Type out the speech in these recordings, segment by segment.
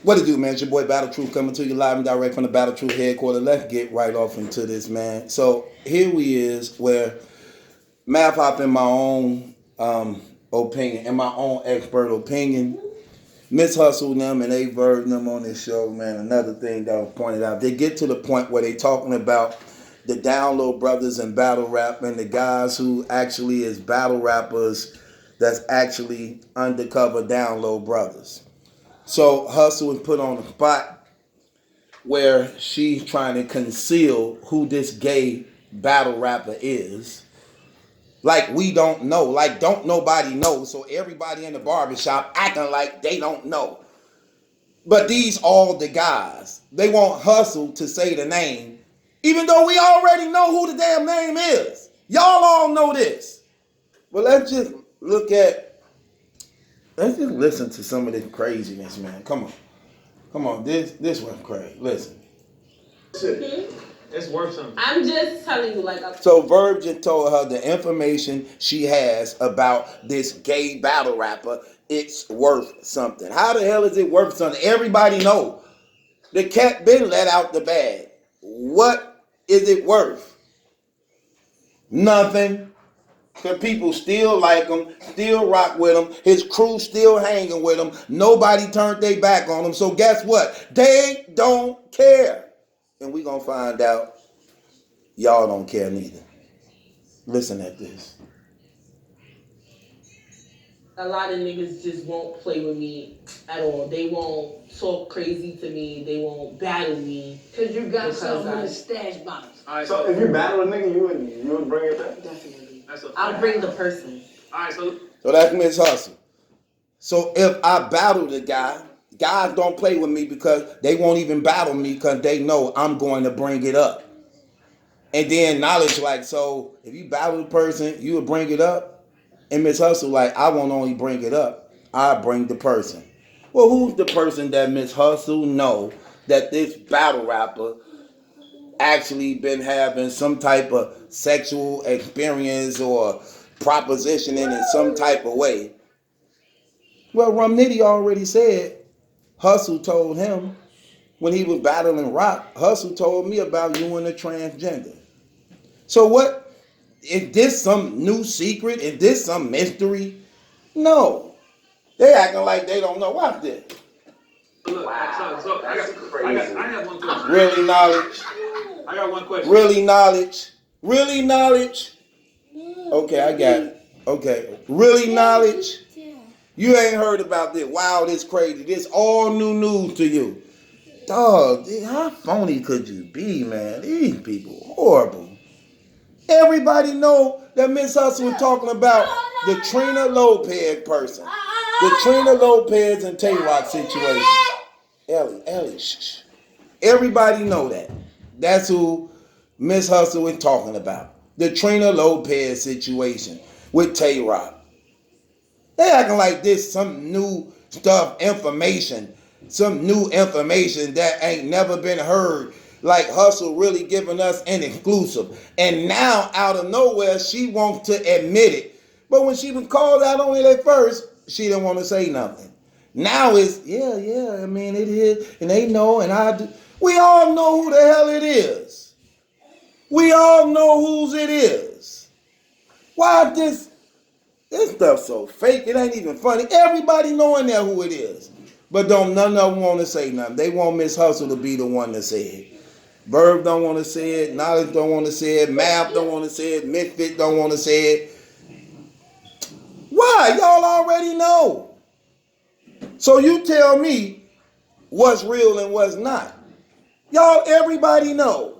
What it do, man? It's your boy Battle Truth coming to you live and direct from the Battle Truth headquarters. Let's get right off into this, man. So here we is where math hop in my own opinion, in my own expert opinion. Miss Hustle them and they verb them on this show, man. Another thing that was pointed out, they get to the point where they talking about the download brothers and battle rap and the guys who actually is battle rappers that's actually undercover download brothers. So Hustle was put on a spot where she's trying to conceal who this gay battle rapper is. Like we don't know. Like don't nobody know. So everybody in the barbershop acting like they don't know. But these all the guys. They want Hustle to say the name. Even though we already know who the damn name is. Y'all all know this. But let's just listen to some of this craziness, man. Come on. Come on, this one crazy. Listen. It's worth something. I'm just telling you, So Verb just told her the information she has about this gay battle rapper. It's worth something. How the hell is it worth something? Everybody know the cat been let out the bag. What is it worth? Nothing. Because people still like him, still rock with him. His crew still hanging with him. Nobody turned their back on him. So guess what? They don't care. And we gonna find out y'all don't care neither. Listen at this. a lot of niggas just won't play with me at all. They won't talk crazy to me. They won't battle me. Cause you got something in the stash box. Alright, So if you battle a nigga, you would bring it back? Definitely. I'll bring the person. Alright, so that's Miss Hustle. So if I battle the guy, guys don't play with me because they won't even battle me because they know I'm going to bring it up. And then knowledge like, so if you battle the person, you would bring it up. And Miss Hustle like, I won't only bring it up, I bring the person. Well, who's the person that Miss Hustle know that this battle rapper actually been having some type of sexual experience or propositioning in some type of way? Well, Rum Nitty already said Hustle told him when he was battling Rock, Hustle told me about you and the transgender. So what? Is this some new secret? Is this some mystery? No. They acting like they don't know. Watch this. look, so I have one question. Really knowledge? I got one question. Really knowledge? Really knowledge? Okay, I got it. Okay. Really knowledge? You ain't heard about this. Wow, this crazy. This all new news to you. Dog, how phony could you be, man? These people horrible. Everybody know that Miss Hustle was talking about the Trina Lopez person. The Trina Lopez and Tay-Rock situation. Ellie, shh. Everybody know that. That's who Miss Hustle is talking about. The Trina Lopez situation with Tay-Rock. They acting like this some new stuff, some new information that ain't never been heard. Like Hustle really giving us an exclusive. And now, out of nowhere, she wants to admit it. But when she was called out on it at first, she didn't want to say nothing. Now it's, I mean, it is. And they know, and I do. We all know who the hell it is. We all know whose it is. Why this stuff so fake? It ain't even funny. Everybody knowing there who it is. But don't none of them want to say nothing. They want Miss Hustle to be the one to say it. Verb don't want to say it. Knowledge don't want to say it. Math don't want to say it. Misfit don't want to say it. Why? Y'all already know. So you tell me what's real and what's not. Y'all, everybody know.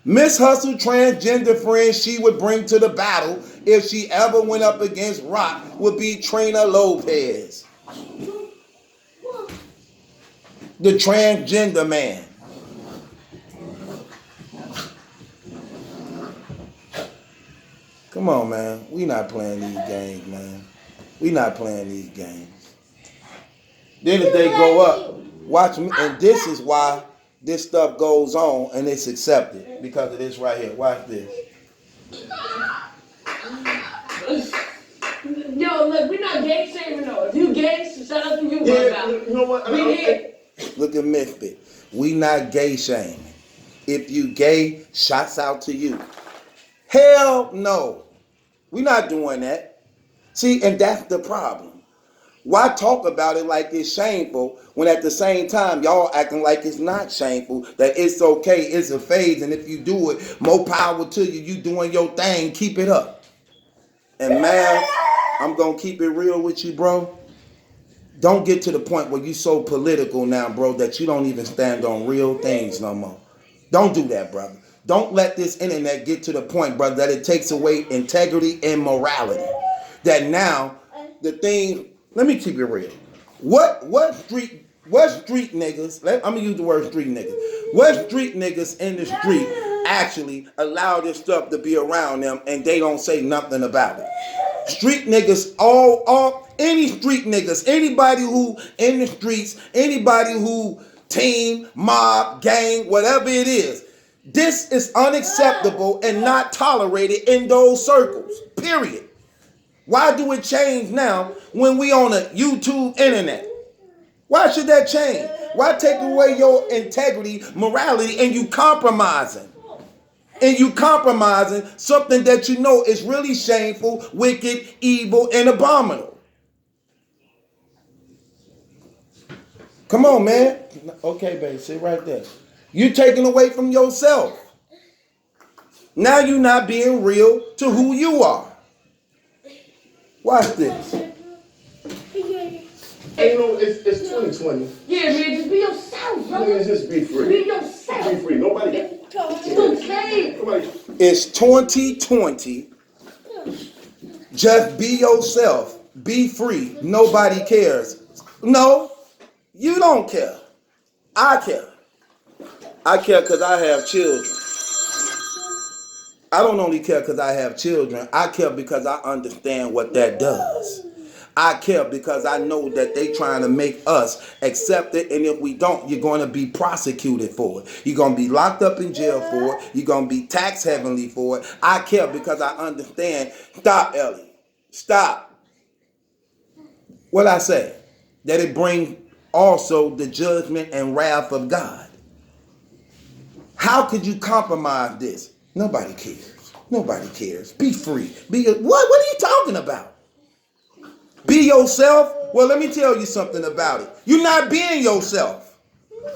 Miss Hustle transgender friend she would bring to the battle if she ever went up against Rock would be Trina Lopez. The transgender man. Come on, man. We not playing these games, man. We not playing these games. Then if they go up, watch me, and this is why this stuff goes on and it's accepted because of this right here. Watch this. Yo, Yo, look, we're not gay shaming though. If you gay, shout out to you, Yeah, you know what? We here. Look at Misfit. We not gay shaming. If you gay, shots out to you. Hell no. We not doing that. See, and that's the problem. Why talk about it like it's shameful when at the same time y'all acting like it's not shameful, that it's okay, it's a phase, and if you do it, more power to you. You doing your thing, keep it up. And man, I'm gonna keep it real with you, bro. Don't get to the point where you so political now, bro, that you don't even stand on real things no more. Don't do that, brother. Don't let this internet get to the point, brother, that it takes away integrity and morality. That now the thing, let me keep it real. What street niggas, I'm gonna use the word street niggas. What street niggas in the street actually allow this stuff to be around them and they don't say nothing about it? Street niggas, any street niggas, anybody who in the streets, anybody who team, mob, gang, whatever it is, this is unacceptable and not tolerated in those circles, period. Why do it change now when we on a YouTube internet? Why should that change? Why take away your integrity, morality, and you compromising? And you compromising something that you know is really shameful, wicked, evil, and abominable. Come on, man. Okay, babe, sit right there. You taking away from yourself. Now you're not being real to who you are. Watch this. Hey, you know, it's 2020. Yeah, man, just be yourself, bro. Niggas just be free. Be yourself. Be free. Nobody. It's okay. Nobody. It's 2020. Just be yourself. Be free. Nobody cares. No, you don't care. I care. I care because I have children. I don't only care because I have children. I care because I understand what that does. I care because I know that they trying to make us accept it, and if we don't, you're going to be prosecuted for it. You're going to be locked up in jail for it. You're going to be taxed heavily for it. I care because I understand. Stop, Ellie. Stop. What I say? That it brings also the judgment and wrath of God. How could you compromise this? Nobody cares. Nobody cares. Be free. What are you talking about? Be yourself? Well, let me tell you something about it. You're not being yourself.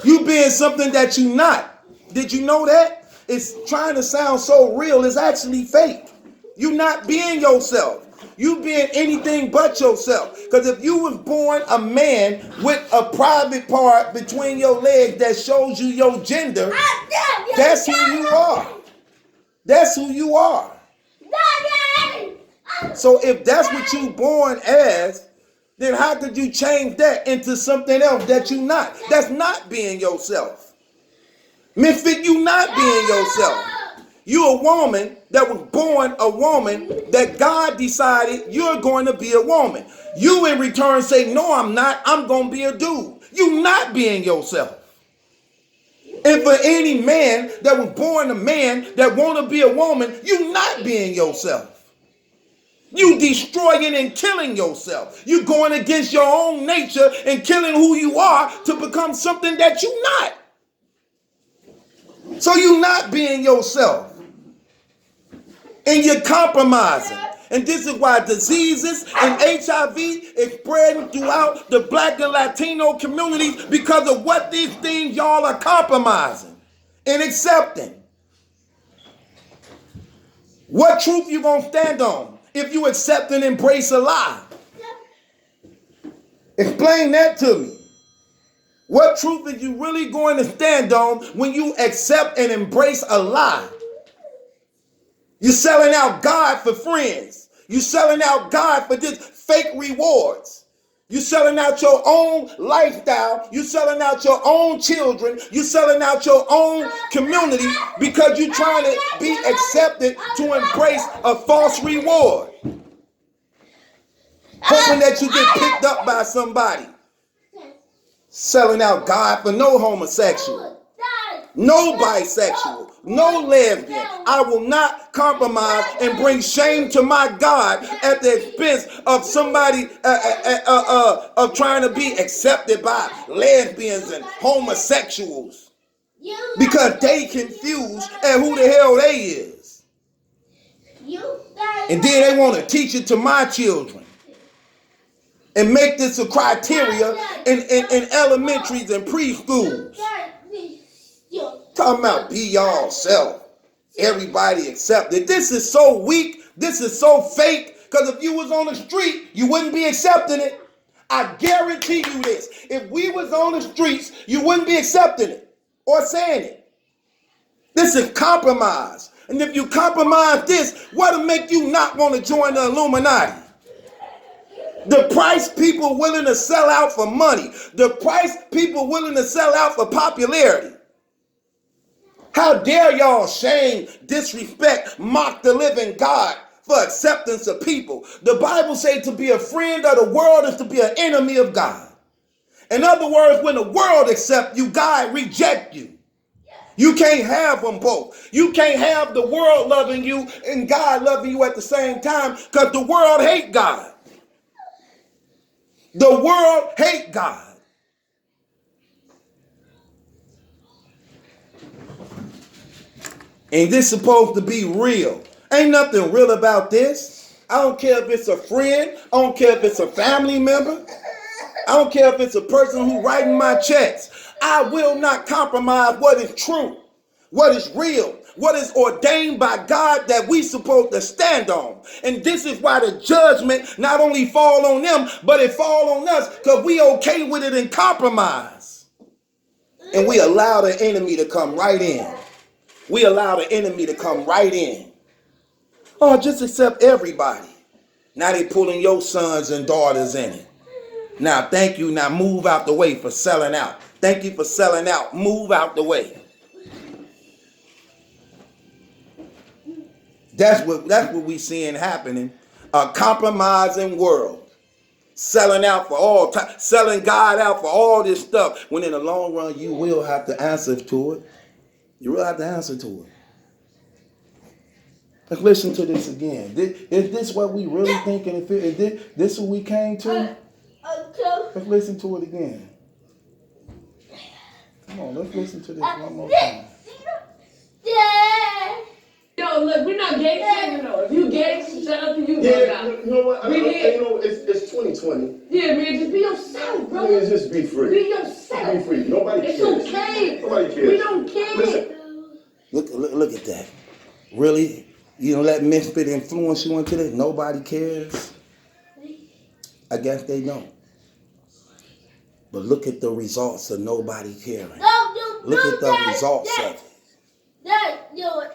You being something that you're not. Did you know that? It's trying to sound so real. It's actually fake. You're not being yourself. You being anything but yourself. Because if you was born a man with a private part between your legs that shows you your gender, that's who you are. That's who you are. So if that's what you born as, then how could you change that into something else that you not? That's not being yourself. Misfit, you not being yourself. You a woman that was born a woman that God decided you're going to be a woman. You in return say, no, I'm not. I'm going to be a dude. You not being yourself. And for any man that was born a man that want to be a woman, you not being yourself. You destroying and killing yourself. You going against your own nature and killing who you are to become something that you not. So you not being yourself. And you're compromising. And this is why diseases and HIV is spreading throughout the Black and Latino communities because of what these things y'all are compromising and accepting. What truth you gonna stand on if you accept and embrace a lie? Explain that to me. What truth are you really going to stand on when you accept and embrace a lie? You're selling out God for friends. You're selling out God for this fake rewards. You're selling out your own lifestyle. You're selling out your own children. You're selling out your own community because you're trying to be accepted to embrace a false reward. Hoping that you get picked up by somebody. Selling out God for no homosexual. no bisexual, no lesbian. I will not compromise and bring shame to my God at the expense of somebody of trying to be accepted by lesbians and homosexuals because they confused at who the hell they is. And then they want to teach it to my children and make this a criteria in elementaries and preschools. Talking about be y'all self. Everybody accepted. This is so weak. This is so fake. Because if you was on the street, you wouldn't be accepting it. I guarantee you this. If we was on the streets, you wouldn't be accepting it or saying it. This is compromise. And if you compromise this, what'll make you not want to join the Illuminati? The price people willing to sell out for money. The price people willing to sell out for popularity. How dare y'all shame, disrespect, mock the living God for acceptance of people? The Bible says to be a friend of the world is to be an enemy of God. In other words, when the world accepts you, God rejects you. You can't have them both. You can't have the world loving you and God loving you at the same time because the world hate God. The world hate God. And this is supposed to be real. Ain't nothing real about this. I don't care if it's a friend. I don't care if it's a family member. I don't care if it's a person who writing my checks. I will not compromise what is true, what is real, what is ordained by God that we supposed to stand on. And this is why the judgment not only fall on them, but it fall on us because we okay with it and compromise. And we allow the enemy to come right in. We allow the enemy to come right in. Oh, just accept everybody. Now they pulling your sons and daughters in it. Now, thank you. Now move out the way for selling out. Thank you for selling out. Move out the way. That's what we seeing happening. A compromising world. Selling out for all time. Selling God out for all this stuff. When in the long run, you will have to answer to it. You will have to answer to it. Let's listen to this again. Is this what we really thinking? Is this what we came to? Let's listen to it again. Come on, let's listen to this one more time. Yo, look, we're not gay shaming though. If you gay, shout out to you, Yeah, bro. you know what? We here. You know, it's 2020. Yeah, man, just be yourself, bro. Man, just be free. Be yourself. Be free. Nobody It's cares. okay. Nobody cares. We don't care. Listen. Look at that. Really? You don't let misfit influence you into this? Nobody cares? I guess they don't. But look at the results of nobody caring. Look at the results of it.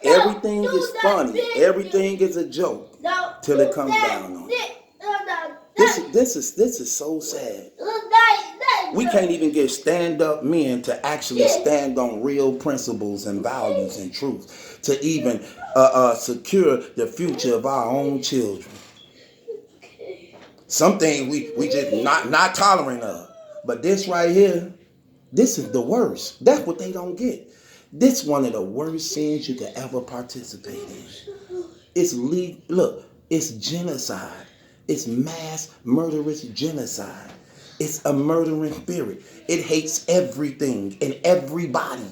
Everything is funny. Everything is a joke till it comes down on it. This is so sad. We can't even get stand-up men to actually stand on real principles and values and truth to even secure the future of our own children. Some things we just not tolerant of. But this right here, this is the worst. That's what they don't get. This one of the worst sins you could ever participate in. It's genocide. It's mass murderous genocide. It's a murdering spirit. It hates everything and everybody.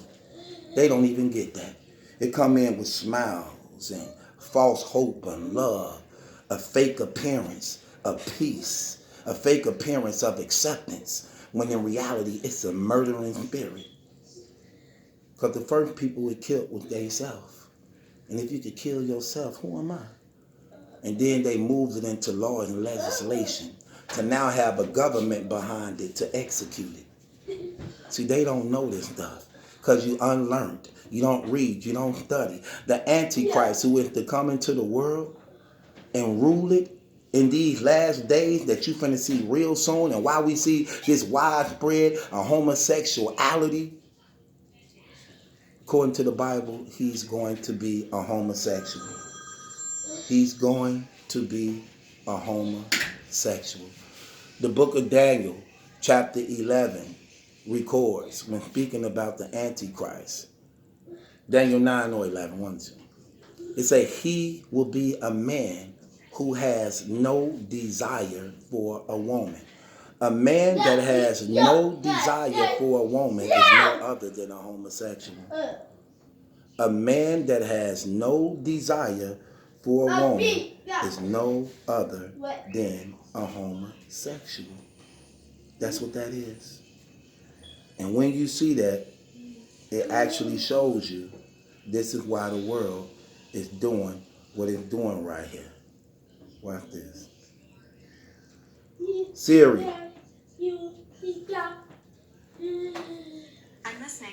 They don't even get that. It come in with smiles and false hope and love, a fake appearance of peace, a fake appearance of acceptance, when in reality it's a murdering spirit. Because the first people it killed was they self. And if you could kill yourself, who am I? And then they moved it into law and legislation to now have a government behind it to execute it. See, they don't know this stuff because you unlearned. You don't read. You don't study. The Antichrist who is to come into the world and rule it in these last days that you finna see real soon, and why we see this widespread homosexuality, according to the Bible, he's going to be a homosexual. He's going to be a homosexual. The book of Daniel, chapter 11, records when speaking about the Antichrist Daniel 9 or 11, 1, 2. It say, he will be a man who has no desire for a woman. A man that has no desire for a woman is no other than a homosexual. A man that has no desire for a woman is no other than a homosexual. That's what that is. And when you see that, it actually shows you this is why the world is doing what it's doing right here. Watch this. Siri. I'm listening.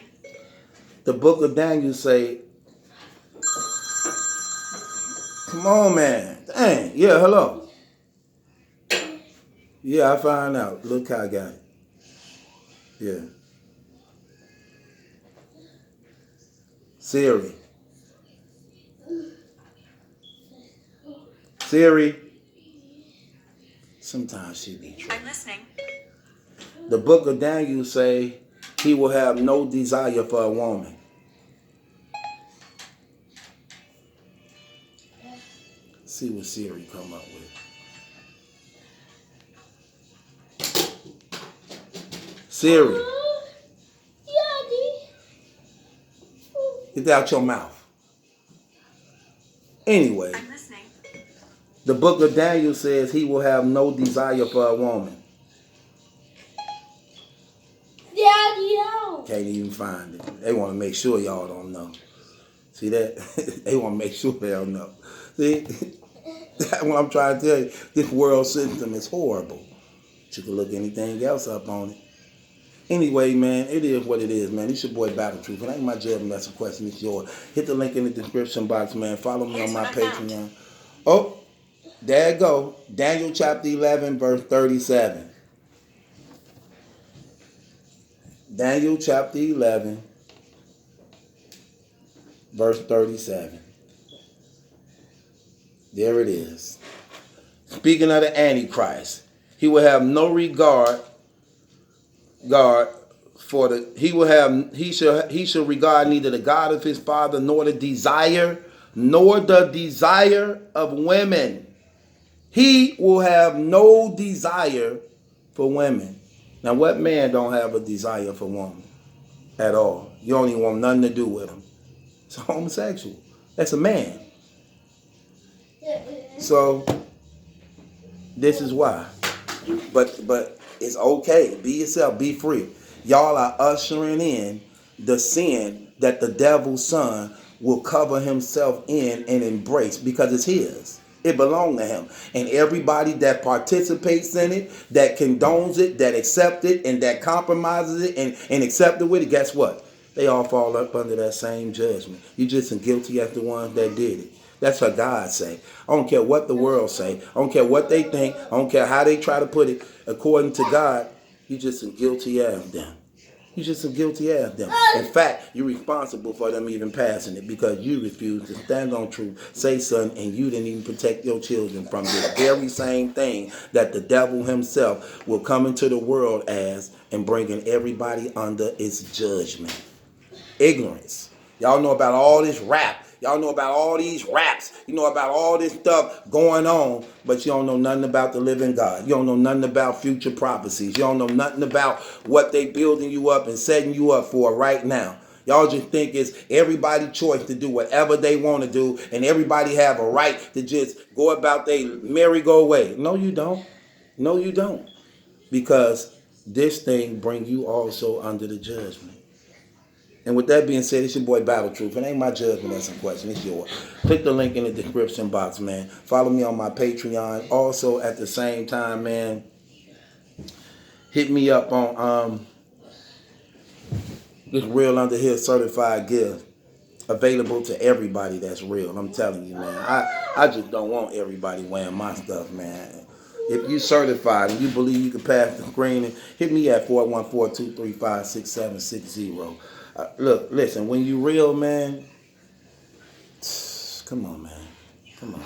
The book of Daniel say, come on, man. Dang. Yeah, hello. Yeah, I found out. Look how I got it. Yeah. Siri. Siri. Sometimes she be true. I'm listening. The book of Daniel say he will have no desire for a woman. See what Siri come up with. Siri. Get that out your mouth. Anyway, I'm listening. the book of Daniel says he will have no desire for a woman. Can't even find it. They want to make sure y'all don't know. See that? They want to make sure they don't know. See? That's what I'm trying to tell you. This world system is horrible. You can look anything else up on it. Anyway, man, it is what it is, man. It's your boy Battle Truth. It ain't my judgment. That's a question. It's yours. Hit the link in the description box, man. Follow me on my Patreon. Oh, there it go. Daniel chapter 11, verse 37. Daniel chapter 11, verse 37. There it is. Speaking of the Antichrist, he will have no regard for the he shall regard neither the God of his father nor the desire of women. He will have no desire for women. Now, what man don't have a desire for woman at all? You don't even want nothing to do with him. It's a homosexual. That's a man. So this is why. But it's okay. Be yourself. Be free. Y'all are ushering in the sin that the devil's son will cover himself in and embrace because it's his. It belongs to him. And everybody that participates in it, that condones it, that accepts it, and that compromises it and accepts it with it, guess what? They all fall up under that same judgment. You just as guilty as the ones that did it. That's what God say. I don't care what the world say. I don't care what they think. I don't care how they try to put it. According to God, you just as guilty as them. You just as guilty as them. In fact, you're responsible for them even passing it because you refused to stand on truth, say something, and you didn't even protect your children from the very same thing that the devil himself will come into the world as and bringing everybody under its judgment. Ignorance. Y'all know about all this rap. Y'all know about all these raps. You know about all this stuff going on, but you don't know nothing about the living God. You don't know nothing about future prophecies. You don't know nothing about what they building you up and setting you up for right now. Y'all just think it's everybody's choice to do whatever they want to do, and everybody have a right to just go about their merry-go way. No, you don't. No, you don't. Because this thing bring you also under the judgment. And with that being said, it's your boy Battle Truth. It ain't my judgment that's in question. It's yours. Click the link in the description box, man. Follow me on my Patreon. Also, at the same time, man, hit me up on this Real Under Here certified gift. Available to everybody that's real. I'm telling you, man. I just don't want everybody wearing my stuff, man. If you certified and you believe you can pass the screening, hit me at 414-235-6760. Look, listen, when you real, man, come on, man. Come on.